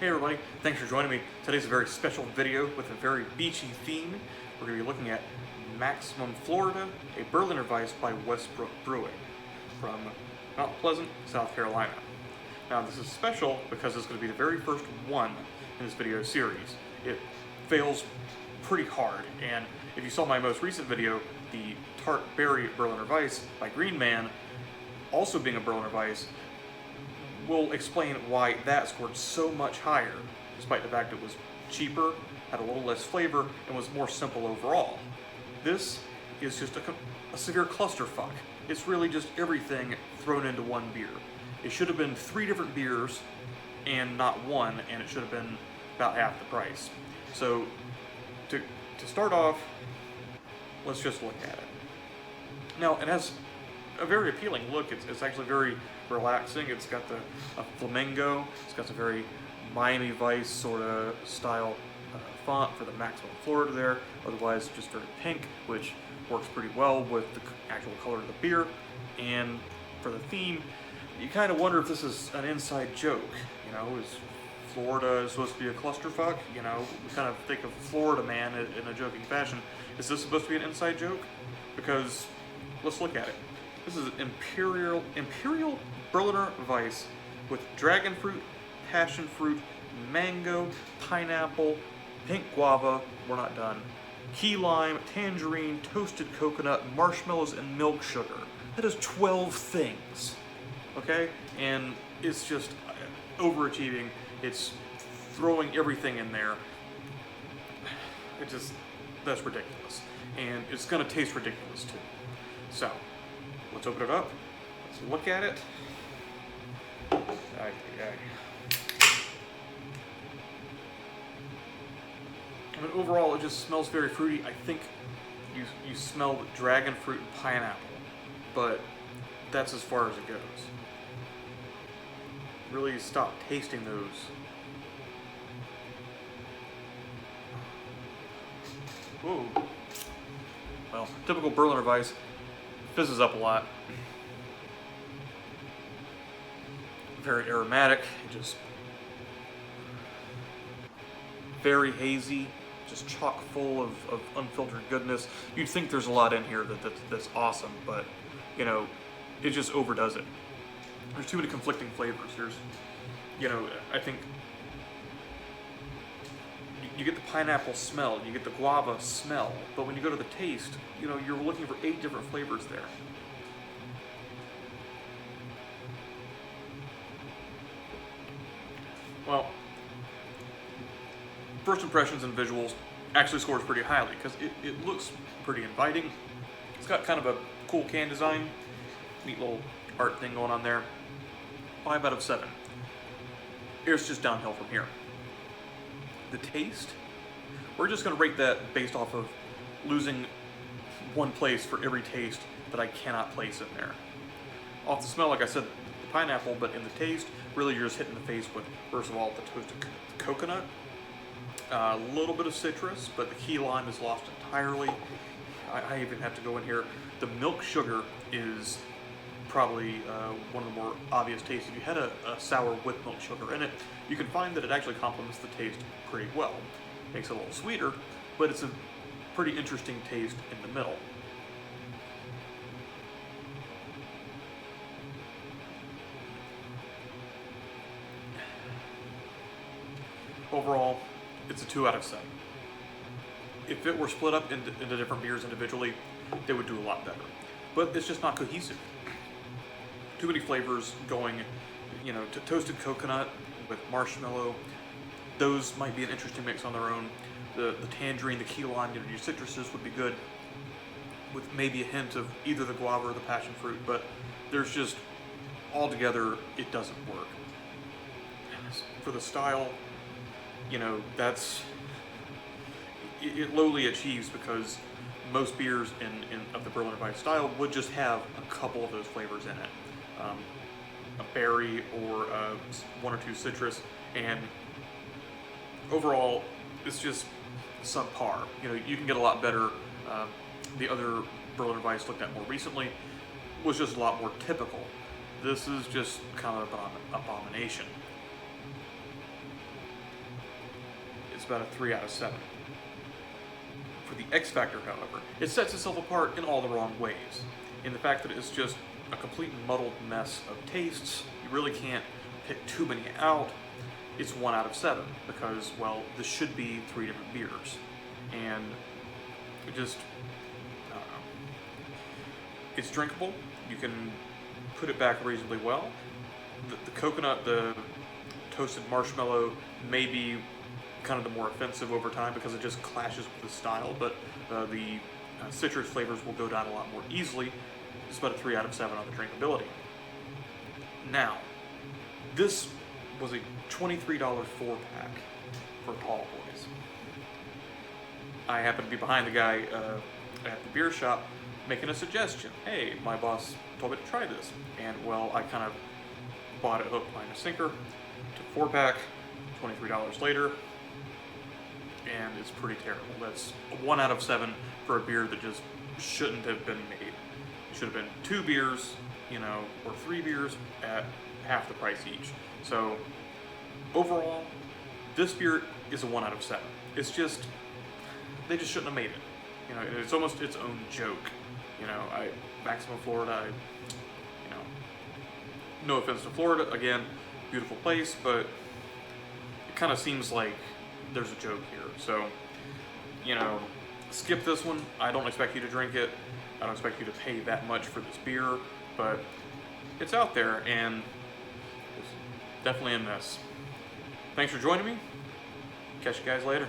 Hey everybody, thanks for joining me. Today's a very special video with a very beachy theme. We're going to be looking at Maximum Florida, a Berliner Weiss by Westbrook Brewing from Mount Pleasant, South Carolina. Now this is special because it's going to be the very first one in this video series. It fails pretty hard, and if you saw my most recent video, the Tart Berry Berliner Weiss by Green Man, also being a Berliner Weiss, will explain why that scored so much higher, despite the fact it was cheaper, had a little less flavor, and was more simple overall. This is just a severe clusterfuck. It's really just everything thrown into one beer. It should have been 3 different beers and not one, and it should have been about half the price. So, to start off, let's just look at it. Now, it has a very appealing look. It's actually very relaxing. It's got the flamingo. It's got the very Miami Vice sort of style font for the Maximum Florida there. Otherwise, just very pink, which works pretty well with the actual color of the beer. And for the theme, you kind of wonder if this is an inside joke. You know, is Florida supposed to be a clusterfuck? You know, we kind of think of Florida Man in a joking fashion. Is this supposed to be an inside joke? Because let's look at it. This is an Imperial Berliner Weiss with dragon fruit, passion fruit, mango, pineapple, pink guava, we're not done, key lime, tangerine, toasted coconut, marshmallows, and milk sugar. That is 12 things, okay? And it's just overachieving. It's throwing everything in there. That's ridiculous. And it's gonna taste ridiculous too. So, let's open it up. Let's look at it. I mean, overall, it just smells very fruity. I think you smell dragon fruit and pineapple, but that's as far as it goes. Really stop tasting those. Whoa. Well, typical Berliner Weiss. Fizzes up a lot. Very aromatic, just very hazy, just chock full of unfiltered goodness. You'd think there's a lot in here that's awesome, but you know, it just overdoes it. There's too many conflicting flavors. There's, you know, I think you get the pineapple smell, you get the guava smell, but when you go to the taste, you know, you're looking for 8 different flavors there. Well, first impressions and visuals actually scores pretty highly because it looks pretty inviting. It's got kind of a cool can design, neat little art thing going on there. 5 out of 7. It's just downhill from here. The taste, we're just going to rate that based off of losing 1 place for every taste that I cannot place in there. Off the smell, like I said, the pineapple, but in the taste, really you're just hitting the face with, first of all, the toasted coconut, a little bit of citrus, but the key lime is lost entirely. I even have to go in here. The milk sugar is probably one of the more obvious tastes. If you had a sour with milk sugar in it, you can find that it actually complements the taste pretty well. Makes it a little sweeter, but it's a pretty interesting taste in the middle. Overall, it's a 2 out of 7. If it were split up into different beers individually, they would do a lot better. But it's just not cohesive. Too many flavors going, you know, to toasted coconut with marshmallow. Those might be an interesting mix on their own. The tangerine, the key lime, you know, your citruses would be good with maybe a hint of either the guava or the passion fruit, but there's just, altogether, it doesn't work. For the style, you know, it lowly achieves because most beers of the Berliner Weiss style would just have a couple of those flavors in it. A berry or 1 or 2 citrus, and overall, it's just subpar. You know, you can get a lot better. The other Berliner Weiss looked at more recently was just a lot more typical. This is just kind of an abomination. it's about a 3 out of 7. For the X Factor, however, it sets itself apart in all the wrong ways. In the fact that it's just a complete muddled mess of tastes, you really can't pick too many out. It's 1 out of 7 because, well, this should be 3 different beers. And it just, I don't know. It's drinkable. You can put it back reasonably well. The coconut, the toasted marshmallow may be kind of the more offensive over time because it just clashes with the style, but the citrus flavors will go down a lot more easily. It's about a 3 out of 7 on the drinkability. Now, this was a $23 4-pack for Tall Boys. I happened to be behind the guy at the beer shop making a suggestion. Hey, my boss told me to try this. And, well, I kind of bought it hook, line, and sinker. Took 4-pack, $23 later, and it's pretty terrible. That's a 1 out of 7 for a beer that just shouldn't have been made. It should have been 2 beers, or 3 beers at half the price each. So, overall, this beer is a 1 out of 7. It's just, they just shouldn't have made it. It's almost its own joke. Maximum Florida, no offense to Florida, again, beautiful place, but it kind of seems like there's a joke here. So, skip this one. I don't expect you to drink it. I don't expect you to pay that much for this beer, but it's out there, and it's definitely a mess. Thanks for joining me. Catch you guys later.